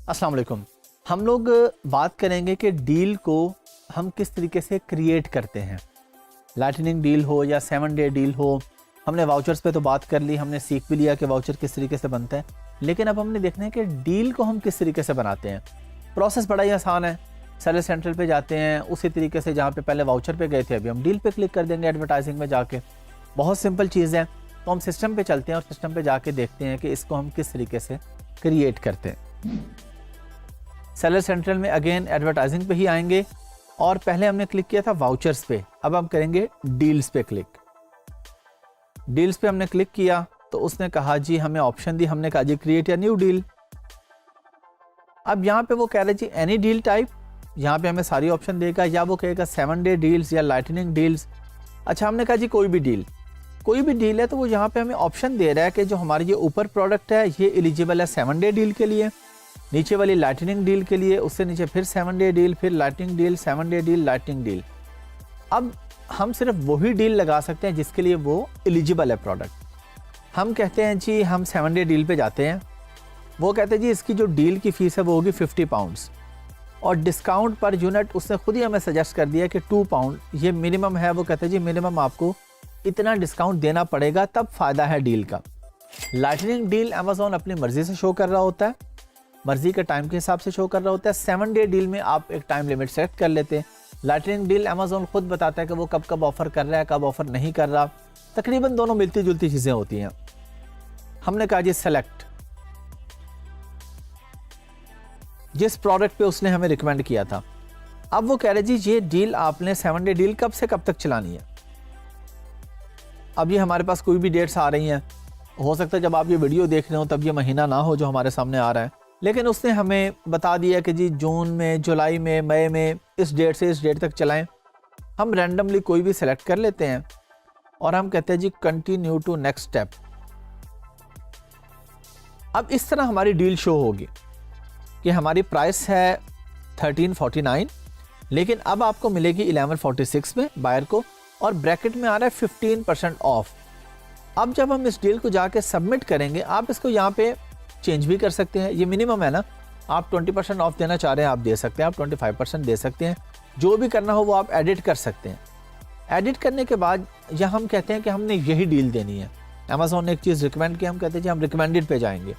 अस्सलाम वालेकुम। हम लोग बात करेंगे कि डील को हम किस तरीके से क्रिएट करते हैं। लाइटनिंग डील हो या 7 डे डील हो, हमने वाउचर्स पे तो बात कर ली, हमने सीख भी लिया कि वाउचर किस तरीके से बनता है, लेकिन अब हमने देखना है कि डील को हम किस तरीके से बनाते हैं। प्रोसेस बड़ा ही आसान है। सेलर सेंट्रल पे जाते हैं, उसी तरीके से जहाँ पे पहले वाउचर पे गए थे अभी हम डील पे क्लिक कर देंगे एडवर्टाइजिंग में जाके। बहुत सिंपल चीज़ है। तो हम सिस्टम पे चलते हैं और सिस्टम पे जाके देखते हैं कि इसको हम किस तरीके से क्रिएट करते हैं। सेलर सेंट्रल में अगेन एडवर्टाइजिंग पे ही आएंगे और पहले हमने क्लिक किया था वाउचर्स पे, अब हम करेंगे डील्स पे क्लिक। डील्स पे हमने क्लिक किया तो उसने कहा जी, हमें ऑप्शन दी, हमने कहा जी क्रिएट या न्यू डील। अब यहाँ पे वो कह रहे जी एनी डील टाइप, यहाँ पे हमें सारी ऑप्शन देगा, या वो कहेगा 7 डे डील्स या लाइटनिंग डील्स। अच्छा, हमने कहा जी कोई भी डील है, तो वो यहाँ पे हमें ऑप्शन दे रहा है कि जो हमारी ये ऊपर प्रोडक्ट है ये एलिजिबल है 7 डे डील के लिए, नीचे वाली लाइटनिंग डील के लिए, उससे नीचे फिर 7 डे डील, फिर lightning deal, 7 day deal, lightning deal. अब हम सिर्फ वही डील लगा सकते हैं जिसके लिए वो एलिजिबल है प्रोडक्ट। हम कहते हैं जी हम 7 डे डील पे जाते हैं, वो कहते हैं जी इसकी जो डील की फ़ीस है वो होगी 50 पाउंड्स और डिस्काउंट पर यूनिट उसने खुद ही हमें सजेस्ट कर दिया कि 2 पाउंड ये मिनिमम है। वो कहते हैं जी मिनिमम आपको इतना डिस्काउंट देना पड़ेगा तब फ़ायदा है डील का। लाइटनिंग डील अमेज़ॉन अपनी मर्ज़ी से शो कर रहा होता है, मर्ज़ी के टाइम के हिसाब से शो कर रहा होता है। 7 डे डील में आप एक टाइम लिमिट सेलेक्ट कर लेते हैं। लाइटनिंग डील अमेज़ॉन खुद बताता है कि वो कब कब ऑफ़र कर रहा है, कब ऑफ़र नहीं कर रहा। तकरीबन दोनों मिलती जुलती चीज़ें होती हैं। हमने कहा जी सेलेक्ट, जिस प्रोडक्ट पे उसने हमें रिकमेंड किया था। अब वो कह रहे जी ये डील आपने 7 डे डील कब से कब तक चलानी है। अब ये हमारे पास कोई भी डेट्स आ रही हैं, हो सकता है जब आप ये वीडियो देख रहे हो तब ये महीना ना हो जो हमारे सामने आ रहा है, लेकिन उसने हमें बता दिया कि जी जून में, जुलाई में, मई में, इस डेट से इस डेट तक चलाएं। हम रैंडमली कोई भी सिलेक्ट कर लेते हैं और हम कहते हैं जी कंटिन्यू टू नेक्स्ट स्टेप। अब इस तरह हमारी डील शो होगी कि हमारी प्राइस है 1349, लेकिन अब आपको मिलेगी 1146 में बायर को, और ब्रैकेट में आ रहा है 15% ऑफ। अब जब हम इस डील को जाके सबमिट करेंगे, आप इसको यहाँ पे चेंज भी कर सकते हैं। ये मिनिमम है ना, आप 20% ऑफ देना चाह रहे हैं आप दे सकते हैं, आप 25% दे सकते हैं, जो भी करना हो वो आप एडिट कर सकते हैं। एडिट करने के बाद यहाँ हम कहते हैं कि हमने यही डील देनी है। अमेज़ॉन ने एक चीज़ रिकमेंड की, हम कहते हैं जी हम रिकमेंडेड पे जाएंगे,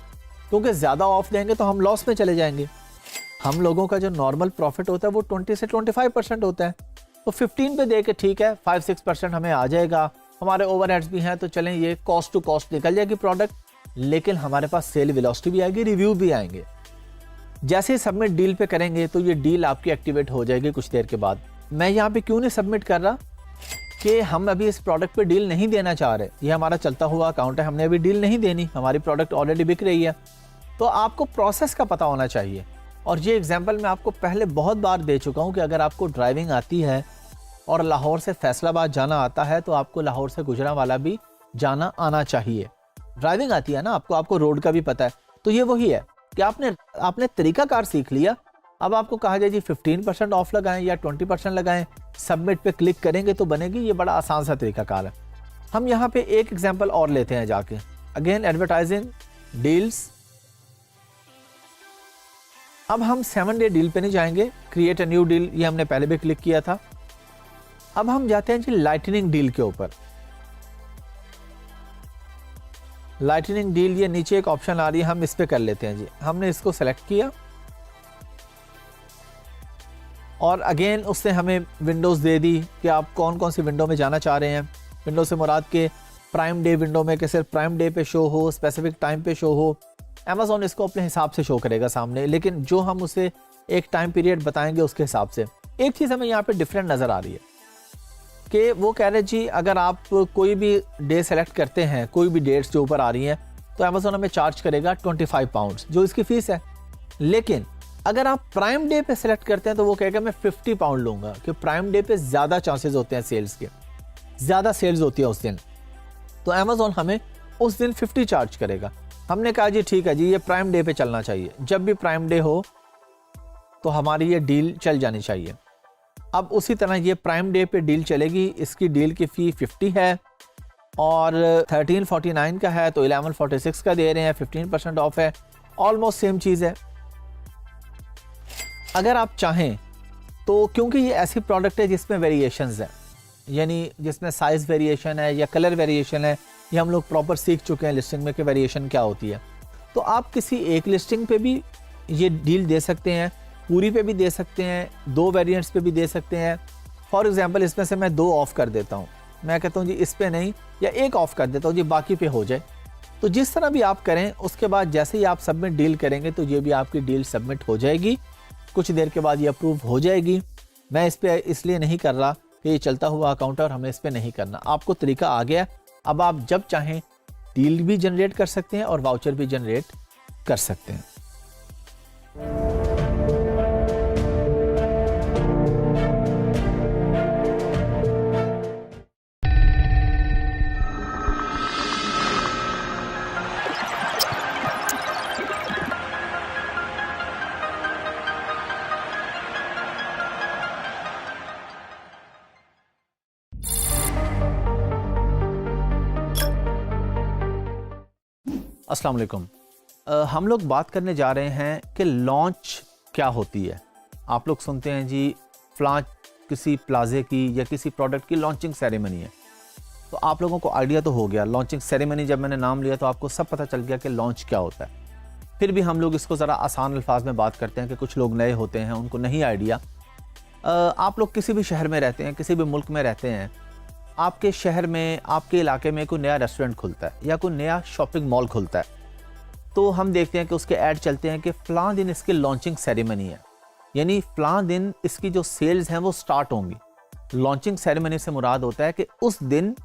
क्योंकि ज़्यादा ऑफ देंगे तो हम लॉस में चले जाएंगे। हम लोगों का जो नॉर्मल प्रॉफिट होता है वो 20 से 25% होता है, तो 15 पे दे के ठीक है 5-6% हमें आ जाएगा। हमारे ओवरहेड्स भी हैं तो चलें, ये कॉस्ट टू कॉस्ट निकल जाएगी प्रोडक्ट, लेकिन हमारे पास सेल वेलोसिटी भी आएगी, रिव्यू भी आएंगे। जैसे ही सबमिट डील पे करेंगे तो ये डील आपकी एक्टिवेट हो जाएगी कुछ देर के बाद। मैं यहाँ पे क्यों नहीं सबमिट कर रहा कि हम अभी इस प्रोडक्ट पे डील नहीं देना चाह रहे, ये हमारा चलता हुआ अकाउंट है, हमने अभी डील नहीं देनी, हमारी प्रोडक्ट ऑलरेडी बिक रही है। तो आपको प्रोसेस का पता होना चाहिए, और ये एग्जाम्पल मैं आपको पहले बहुत बार दे चुका हूँ कि अगर आपको ड्राइविंग आती है और लाहौर से फैसलाबाद जाना आता है तो आपको लाहौर से गुजरांवाला भी जाना आना चाहिए। ड्राइविंग आती है ना आपको रोड का भी पता है। तो ये वही है कि आपने तरीकाकार सीख लिया। अब आपको कहा जाए जी 15% ऑफ लगाएं या 20% लगाएं, सबमिट पे क्लिक करेंगे तो बनेगी। ये बड़ा आसान सा तरीकाकार है। हम यहाँ पे एक एग्जाम्पल और लेते हैं जाके, अगेन एडवर्टाइजिंग डील्स। अब हम 7 डे डील पे नहीं जाएंगे, क्रिएट अ न्यू डील ये हमने पहले भी क्लिक किया था। अब हम जाते हैं जी लाइटनिंग डील के ऊपर। लाइटनिंग डील, ये नीचे एक ऑप्शन आ रही है, हम इस पे कर लेते हैं जी। हमने इसको सेलेक्ट किया और अगेन उसने हमें विंडोज़ दे दी कि आप कौन कौन सी विंडो में जाना चाह रहे हैं। विंडो से मुराद के प्राइम डे विंडो में कि सिर्फ प्राइम डे पे शो हो, स्पेसिफिक टाइम पे शो हो। अमेज़ॉन इसको अपने हिसाब से शो करेगा सामने, लेकिन जो हम उसे एक टाइम पीरियड बताएंगे उसके हिसाब से। एक चीज़ हमें यहाँ पे डिफरेंट नज़र आ रही है कि वो कह रहे जी अगर आप कोई भी डे सेलेक्ट करते हैं, कोई भी डेट्स जो ऊपर आ रही हैं, तो अमेज़ॉन हमें चार्ज करेगा 25 पाउंड्स जो इसकी फ़ीस है। लेकिन अगर आप प्राइम डे पे सेलेक्ट करते हैं तो वो कहेगा मैं 50 पाउंड लूँगा, कि प्राइम डे पे ज़्यादा चांसेस होते हैं सेल्स के, ज़्यादा सेल्स होती है उस दिन, तो अमेज़ॉन हमें उस दिन 50 चार्ज करेगा। हमने कहा जी ठीक है जी, ये प्राइम डे पे चलना चाहिए, जब भी प्राइम डे हो तो हमारी ये डील चल जानी चाहिए। अब उसी तरह ये प्राइम डे पे डील चलेगी। इसकी डील की फ़ी 50 है और 1349 का है, तो 1146 का दे रहे हैं, 15% ऑफ है, ऑलमोस्ट सेम चीज़ है। अगर आप चाहें तो, क्योंकि ये ऐसी प्रोडक्ट है जिसमें वेरिएशंस है, यानी जिसमें साइज़ वेरिएशन है या कलर वेरिएशन है, ये हम लोग प्रॉपर सीख चुके हैं लिस्टिंग में कि वेरिएशन क्या होती है। तो आप किसी एक लिस्टिंग पे भी ये डील दे सकते हैं, पूरी पे भी दे सकते हैं, 2 वेरिएंट्स पे भी दे सकते हैं। फॉर एग्जांपल इसमें से मैं 2 ऑफ़ कर देता हूँ, मैं कहता हूँ जी इस पे नहीं, या 1 ऑफ़ कर देता हूँ जी बाकी पे हो जाए। तो जिस तरह भी आप करें, उसके बाद जैसे ही आप सबमिट डील करेंगे तो ये भी आपकी डील सबमिट हो जाएगी, कुछ देर के बाद ये अप्रूव हो जाएगी। मैं इस पे इसलिए नहीं कर रहा कि ये चलता हुआ अकाउंट है और हमें इस पे नहीं करना। आपको तरीका आ गया, अब आप जब चाहें डील भी जनरेट कर सकते हैं और वाउचर भी जनरेट कर सकते हैं। अस्सलाम वालेकुम। हम लोग बात करने जा रहे हैं कि लॉन्च क्या होती है। आप लोग सुनते हैं जी फलां किसी प्लाजे की या किसी प्रोडक्ट की लॉन्चिंग सेरेमनी है, तो आप लोगों को आइडिया तो हो गया। लॉन्चिंग सेरेमनी जब मैंने नाम लिया तो आपको सब पता चल गया कि लॉन्च क्या होता है। फिर भी हम लोग इसको ज़रा आसान अल्फाज में बात करते हैं कि कुछ लोग नए होते हैं, उनको नहीं आइडिया। आप लोग किसी भी शहर में रहते हैं, किसी भी मुल्क में रहते हैं, आपके शहर में, आपके इलाके में कोई नया रेस्टोरेंट खुलता है या कोई नया शॉपिंग मॉल खुलता है, तो हम देखते हैं कि उसके ऐड चलते हैं कि फ़लाँ दिन इसकी लॉन्चिंग सेरेमनी है, यानी फ़लाँ दिन इसकी जो सेल्स हैं वो स्टार्ट होंगी। लॉन्चिंग सेरेमनी से मुराद होता है कि उस दिन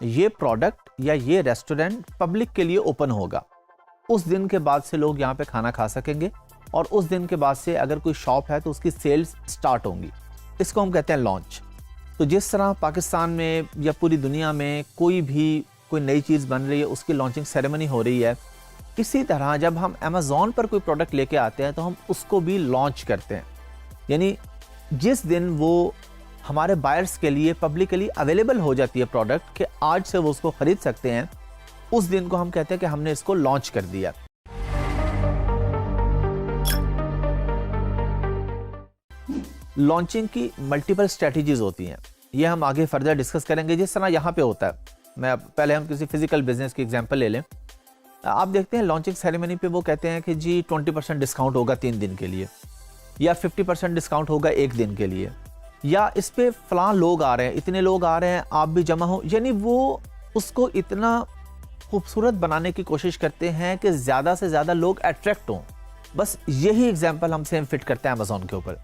ये प्रोडक्ट या ये रेस्टोरेंट पब्लिक के लिए ओपन होगा। उस दिन के बाद से लोग यहाँ पे खाना खा सकेंगे और उस दिन के बाद से अगर कोई शॉप है तो उसकी सेल्स स्टार्ट होंगी। इसको हम कहते हैं लॉन्च। तो जिस तरह पाकिस्तान में या पूरी दुनिया में कोई नई चीज़ बन रही है, उसकी लॉन्चिंग सेरेमनी हो रही है, इसी तरह जब हम अमेज़ॉन पर कोई प्रोडक्ट लेके आते हैं तो हम उसको भी लॉन्च करते हैं। यानी जिस दिन वो हमारे बायर्स के लिए पब्लिकली अवेलेबल हो जाती है प्रोडक्ट कि आज से वो उसको ख़रीद सकते हैं, उस दिन को हम कहते हैं कि हमने इसको लॉन्च कर दिया। लॉन्चिंग की मल्टीपल स्ट्रेटजीज होती हैं, ये हम आगे फर्दर डिस्कस करेंगे। जिस तरह यहाँ पे होता है, पहले हम किसी फिजिकल बिजनेस की एग्जांपल ले लें। आप देखते हैं लॉन्चिंग सेरेमनी पे वो कहते हैं कि जी 20% डिस्काउंट होगा 3 दिन के लिए, या 50% डिस्काउंट होगा 1 दिन के लिए, या इस पे फलां लोग आ रहे हैं, इतने लोग आ रहे हैं, आप भी जमा हो। यानी वो उसको इतना खूबसूरत बनाने की कोशिश करते हैं कि ज़्यादा से ज़्यादा लोग अट्रैक्ट हों। बस यही एग्जाम्पल हम सेम फिट करते हैं अमेज़ॉन के ऊपर।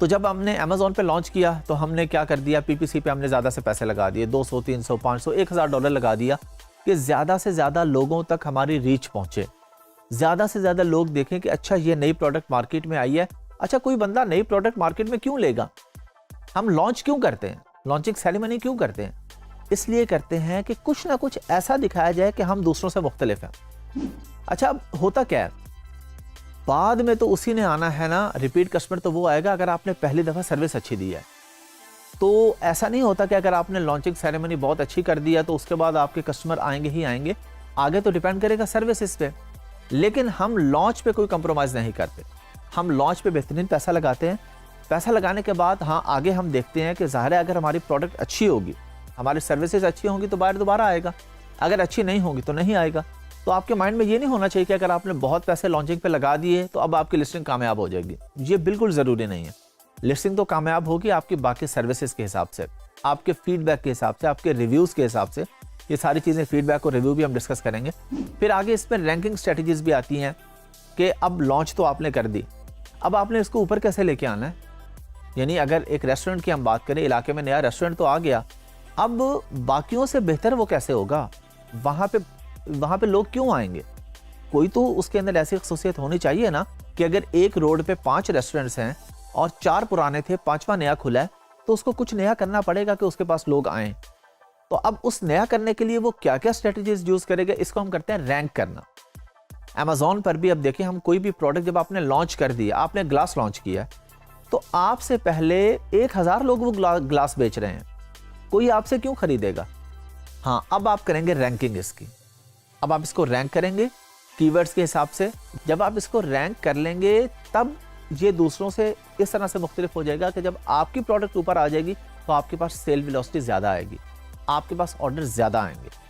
तो जब हमने अमेज़ॉन पे लॉन्च किया तो हमने क्या कर दिया, PPC पे हमने ज़्यादा से पैसे लगा दिए, 200, 300, 500, $1000 लगा दिया कि ज़्यादा से ज़्यादा लोगों तक हमारी रीच पहुँचे, ज़्यादा से ज़्यादा लोग देखें कि अच्छा ये नई प्रोडक्ट मार्केट में आई है। अच्छा, कोई बंदा नई प्रोडक्ट मार्केट में क्यों लेगा? हम लॉन्च क्यों करते हैं, लॉन्चिंग सेरेमनी क्यों करते हैं? इसलिए करते हैं कि कुछ ना कुछ ऐसा दिखाया जाए कि हम दूसरों से मुख्तलिफ हैं। अच्छा, अब होता क्या है, बाद में तो उसी ने आना है ना, रिपीट कस्टमर तो वो आएगा अगर आपने पहली दफ़ा सर्विस अच्छी दी है। तो ऐसा नहीं होता कि अगर आपने लॉन्चिंग सेरेमनी बहुत अच्छी कर दिया तो उसके बाद आपके कस्टमर आएंगे ही आएंगे, आगे तो डिपेंड करेगा सर्विसेज पे। लेकिन हम लॉन्च पे कोई कंप्रोमाइज़ नहीं करते, हम लॉन्च पे बेहतरीन पैसा लगाते हैं। पैसा लगाने के बाद हाँ, आगे हम देखते हैं कि ज़ाहिर है अगर हमारी प्रोडक्ट अच्छी होगी, हमारी सर्विसेज अच्छी होंगी तो बायर दोबारा आएगा, अगर अच्छी नहीं होगी तो नहीं आएगा। तो आपके माइंड में ये नहीं होना चाहिए कि अगर आपने बहुत पैसे लॉन्चिंग पे लगा दिए तो अब आपकी लिस्टिंग कामयाब हो जाएगी। ये बिल्कुल ज़रूरी नहीं है। लिस्टिंग तो कामयाब होगी आपकी बाकी सर्विसेज के हिसाब से, आपके फीडबैक के हिसाब से, आपके रिव्यूज़ के हिसाब से। ये सारी चीज़ें, फीडबैक और रिव्यू भी हम डिस्कस करेंगे। फिर आगे इस पर रैंकिंग स्ट्रेटजीज भी आती हैं कि अब लॉन्च तो आपने कर दी, अब आपने इसको ऊपर कैसे लेके आना है। यानी अगर एक रेस्टोरेंट की हम बात करें, इलाके में नया रेस्टोरेंट तो आ गया, अब बाकियों से बेहतर वो कैसे होगा, वहाँ पे लोग क्यों आएंगे? कोई तो उसके अंदर ऐसी खसूसियत होनी चाहिए ना कि अगर एक रोड पे 5 रेस्टोरेंट्स हैं और 4 पुराने थे, 5वां नया खुला है, तो उसको कुछ नया करना पड़ेगा कि उसके पास लोग आएँ। तो अब उस नया करने के लिए वो क्या क्या स्ट्रेटजीज यूज़ करेगा, इसको हम करते हैं रैंक करना। अमेज़ॉन पर भी अब देखिए, हम कोई भी प्रोडक्ट जब आपने लॉन्च कर दिया, आपने ग्लास लॉन्च किया, तो आपसे पहले 1000 लोग वो ग्लास बेच रहे हैं, कोई आपसे क्यों खरीदेगा? हाँ, अब आप करेंगे रैंकिंग इसकी। अब आप इसको रैंक करेंगे कीवर्ड्स के हिसाब से। जब आप इसको रैंक कर लेंगे तब ये दूसरों से इस तरह से मुख्तलिफ हो जाएगा कि जब आपकी प्रोडक्ट ऊपर आ जाएगी तो आपके पास सेल वेलोसिटी ज़्यादा आएगी, आपके पास ऑर्डर ज़्यादा आएंगे।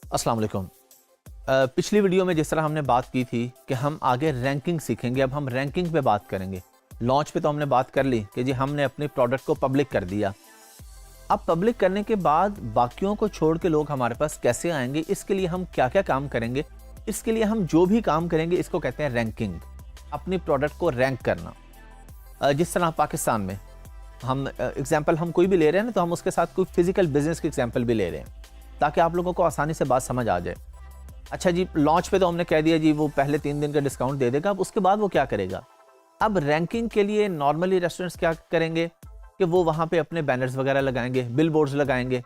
अस्सलाम वालेकुम। पिछली वीडियो में जिस तरह हमने बात की थी कि हम आगे रैंकिंग सीखेंगे, अब हम रैंकिंग पे बात करेंगे। लॉन्च पे तो हमने बात कर ली कि जी हमने अपने प्रोडक्ट को पब्लिक कर दिया। अब पब्लिक करने के बाद बाकियों को छोड़ के लोग हमारे पास कैसे आएंगे, इसके लिए हम क्या क्या काम करेंगे, इसके लिए हम जो भी काम करेंगे इसको कहते हैं रैंकिंग। अपनी प्रोडक्ट को रैंक करना। जिस तरह पाकिस्तान में हम एग्जाम्पल हम कोई भी ले रहे हैं ना, तो हम उसके साथ कोई फिजिकल बिजनेस की एग्जाम्पल भी ले रहे हैं ताकि आप लोगों को आसानी से बात समझ आ जाए। अच्छा जी, लॉन्च पे तो हमने कह दिया जी वो पहले 3 दिन का डिस्काउंट दे देगा, अब उसके बाद वो क्या करेगा। अब रैंकिंग के लिए नॉर्मली रेस्टोरेंट्स क्या करेंगे कि वो वहाँ पे अपने बैनर्स वगैरह लगाएंगे, बिल बोर्ड्स लगाएंगे,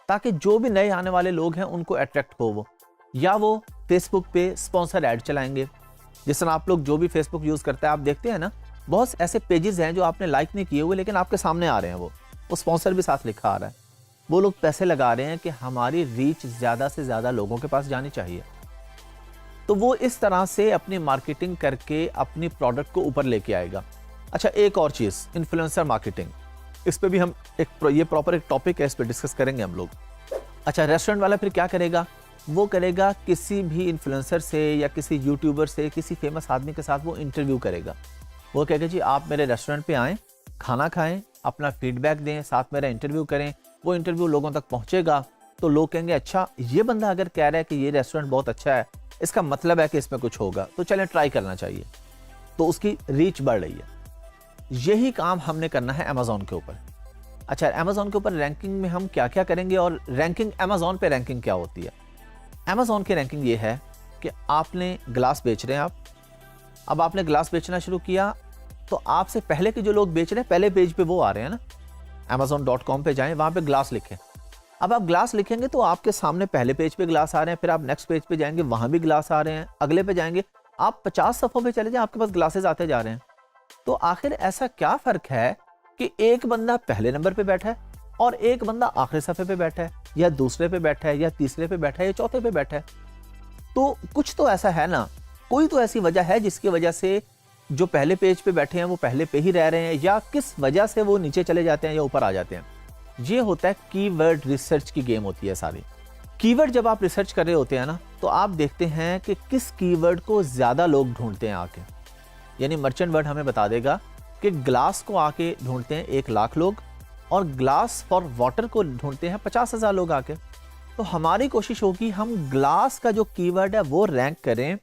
ताकि जो भी नए आने वाले लोग हैं उनको अट्रैक्ट हो वो, या वो फेसबुक पे स्पॉन्सर ऐड चलाएंगे। जिस तरह आप लोग जो भी फेसबुक यूज़ करते हैं, आप देखते हैं ना बहुत ऐसे पेजेस हैं जो आपने लाइक नहीं किए हुए लेकिन आपके सामने आ रहे हैं, वो स्पॉन्सर भी साथ लिखा आ रहा है। वो लोग पैसे लगा रहे हैं कि हमारी रीच ज़्यादा से ज़्यादा लोगों के पास जानी चाहिए। तो वो इस तरह से अपनी मार्केटिंग करके अपनी प्रोडक्ट को ऊपर लेके आएगा। अच्छा, एक और चीज़, इन्फ्लुएंसर मार्केटिंग। इस पे भी हम ये प्रॉपर एक टॉपिक है, इस पे डिस्कस करेंगे हम लोग। अच्छा, रेस्टोरेंट वाला फिर क्या करेगा, वो करेगा किसी भी इन्फ्लुएंसर से या किसी यूट्यूबर से, किसी फेमस आदमी के साथ वो इंटरव्यू करेगा। वो कहेगा जी आप मेरे रेस्टोरेंट पे आएँ, खाना खाएँ, अपना फीडबैक दें, साथ मेरा इंटरव्यू करें। वो इंटरव्यू लोगों तक पहुंचेगा तो लोग कहेंगे अच्छा ये बंदा अगर कह रहा है कि ये रेस्टोरेंट बहुत अच्छा है, इसका मतलब है कि इसमें कुछ होगा, तो चलें ट्राई करना चाहिए। तो उसकी रीच बढ़ रही है। यही काम हमने करना है अमेज़ॉन के ऊपर। अच्छा, अमेज़ॉन के ऊपर रैंकिंग में हम क्या क्या करेंगे और रैंकिंग अमेज़ॉन पे रैंकिंग क्या होती है। अमेज़ॉन की रैंकिंग ये है कि आपने ग्लास बेच रहे हैं आप, अब आपने ग्लास बेचना शुरू किया तो आपसे पहले के जो लोग बेच रहे हैं पहले पेज पे वो आ रहे हैं ना, amazon.com पे जाएं, वहाँ पे ग्लास लिखें। अब आप ग्लास लिखेंगे तो आपके सामने पहले पेज पे ग्लास आ रहे हैं, फिर आप नेक्स्ट पेज पे जाएंगे वहाँ भी ग्लास आ रहे हैं, अगले पे जाएंगे, आप 50 सफ़ों पे चले जाएं, आपके पास ग्लासेस आते जा रहे हैं। तो आखिर ऐसा क्या फ़र्क है कि एक बंदा पहले नंबर पे बैठा है और एक बंदा आखिरी सफ़े पे बैठा है, या दूसरे पे बैठा है, या तीसरे पे बैठा है, या चौथे पे बैठा है। तो कुछ तो ऐसा है ना, कोई तो ऐसी वजह है जिसकी वजह से जो पहले पेज पे बैठे हैं वो पहले पे ही रह रहे हैं, या किस वजह से वो नीचे चले जाते हैं या ऊपर आ जाते हैं। ये होता है कीवर्ड रिसर्च की गेम होती है सारी। कीवर्ड जब आप रिसर्च कर रहे होते हैं ना, तो आप देखते हैं कि किस कीवर्ड को ज़्यादा लोग ढूंढते हैं आके। यानी मर्चेंट वर्ड हमें बता देगा कि ग्लास को आके ढूंढते हैं 1 लाख लोग और ग्लास फॉर वाटर को ढूंढते हैं 50,000 लोग आके। तो हमारी कोशिश होगी हम ग्लास का जो कीवर्ड है वो रैंक करें,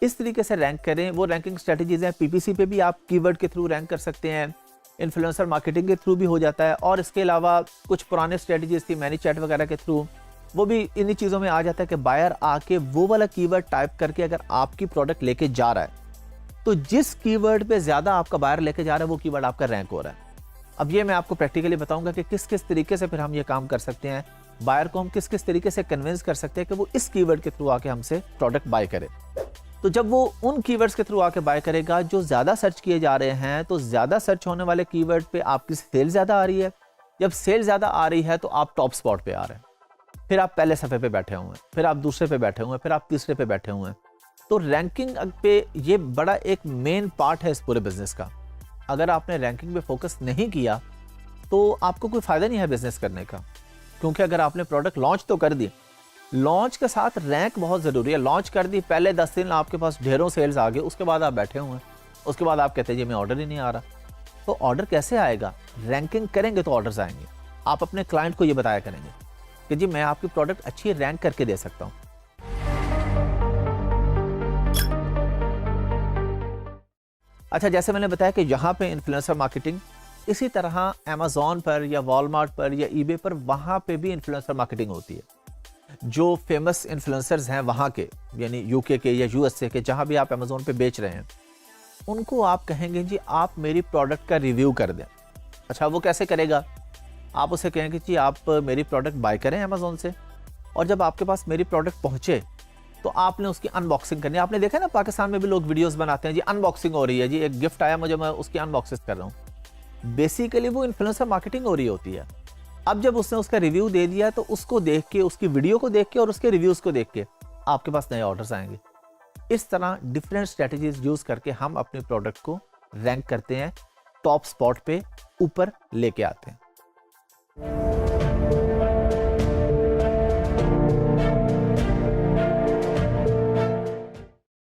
इस तरीके से रैंक करें। वो रैंकिंग स्ट्रेटजीज हैं, पीपीसी पे भी आप कीवर्ड के थ्रू रैंक कर सकते हैं, इन्फ्लुएंसर मार्केटिंग के थ्रू भी हो जाता है, और इसके अलावा कुछ पुराने स्ट्रेटजीज थी मैनी चैट वगैरह के थ्रू, वो भी इन्हीं चीज़ों में आ जाता है कि बायर आके वो वाला कीवर्ड टाइप करके अगर आपकी प्रोडक्ट लेके जा रहा है तो जिस कीवर्ड पे ज़्यादा आपका बायर लेके जा रहा है वो कीवर्ड आपका रैंक हो रहा है। अब ये मैं आपको प्रैक्टिकली बताऊंगा कि किस किस तरीके से फिर हम ये काम कर सकते हैं, बायर को हम किस किस तरीके से कन्विंस कर सकते हैं कि वो इस कीवर्ड के थ्रू आके हमसे प्रोडक्ट बाय करे। तो जब वो उन कीवर्ड्स के थ्रू आके बाय करेगा जो ज़्यादा सर्च किए जा रहे हैं, तो ज़्यादा सर्च होने वाले कीवर्ड पे आपकी सेल ज़्यादा आ रही है। जब सेल ज़्यादा आ रही है तो आप टॉप स्पॉट पे आ रहे हैं, फिर आप पहले सफ़े पे बैठे हुए हैं, फिर आप दूसरे पे बैठे हुए हैं, फिर आप तीसरे पे बैठे हुए हैं। तो रैंकिंग पे ये बड़ा एक मेन पार्ट है इस पूरे बिजनेस का। अगर आपने रैंकिंग पे फोकस नहीं किया तो आपको कोई फ़ायदा नहीं है बिजनेस करने का, क्योंकि अगर आपने प्रोडक्ट लॉन्च तो कर दी, लॉन्च के साथ रैंक बहुत ज़रूरी है। लॉन्च कर दी, पहले 10 दिन आपके पास ढेरों सेल्स आ गए, उसके बाद आप बैठे हुए हैं, उसके बाद आप कहते हैं जी मैं ऑर्डर ही नहीं आ रहा। तो ऑर्डर कैसे आएगा? रैंकिंग करेंगे तो ऑर्डर्स आएंगे। आप अपने क्लाइंट को ये बताया करेंगे कि जी मैं आपकी प्रोडक्ट अच्छी रैंक करके दे सकता हूँ। अच्छा, जैसे मैंने बताया कि यहाँ पे इन्फ्लुएंसर मार्केटिंग, इसी तरह अमेज़ॉन पर या वॉलमार्ट पर या ईबे पर वहाँ पे भी इन्फ्लुएंसर मार्केटिंग होती है। जो फेमस इन्फ्लुएंसर्स हैं वहाँ के, यानी यूके के या यूएसए के, जहाँ भी आप अमेज़ॉन पे बेच रहे हैं, उनको आप कहेंगे जी आप मेरी प्रोडक्ट का रिव्यू कर दें। अच्छा, वो कैसे करेगा? आप उसे कहेंगे कि आप मेरी प्रोडक्ट बाय करें अमेजोन से, और जब आपके पास मेरी प्रोडक्ट पहुंचे तो आपने उसकी अनबॉक्सिंग करनी है। आपने देखा ना, पाकिस्तान में भी लोग वीडियोस बनाते हैं, जी अनबॉक्सिंग हो रही है, जी एक गिफ्ट आया मुझे, मैं उसकी अनबॉक्सिंग कर रहा हूँ। बेसिकली वो इन्फ्लुएंसर मार्केटिंग हो रही होती है। अब जब उसने उसका रिव्यू दे दिया तो उसको देख के, उसकी वीडियो को देख के और उसके रिव्यूज को देख के आपके पास नए ऑर्डर्स आएंगे। इस तरह डिफरेंट स्ट्रेटजीज यूज करके हम अपने प्रोडक्ट को रैंक करते हैं, टॉप स्पॉट पे ऊपर लेके आते हैं।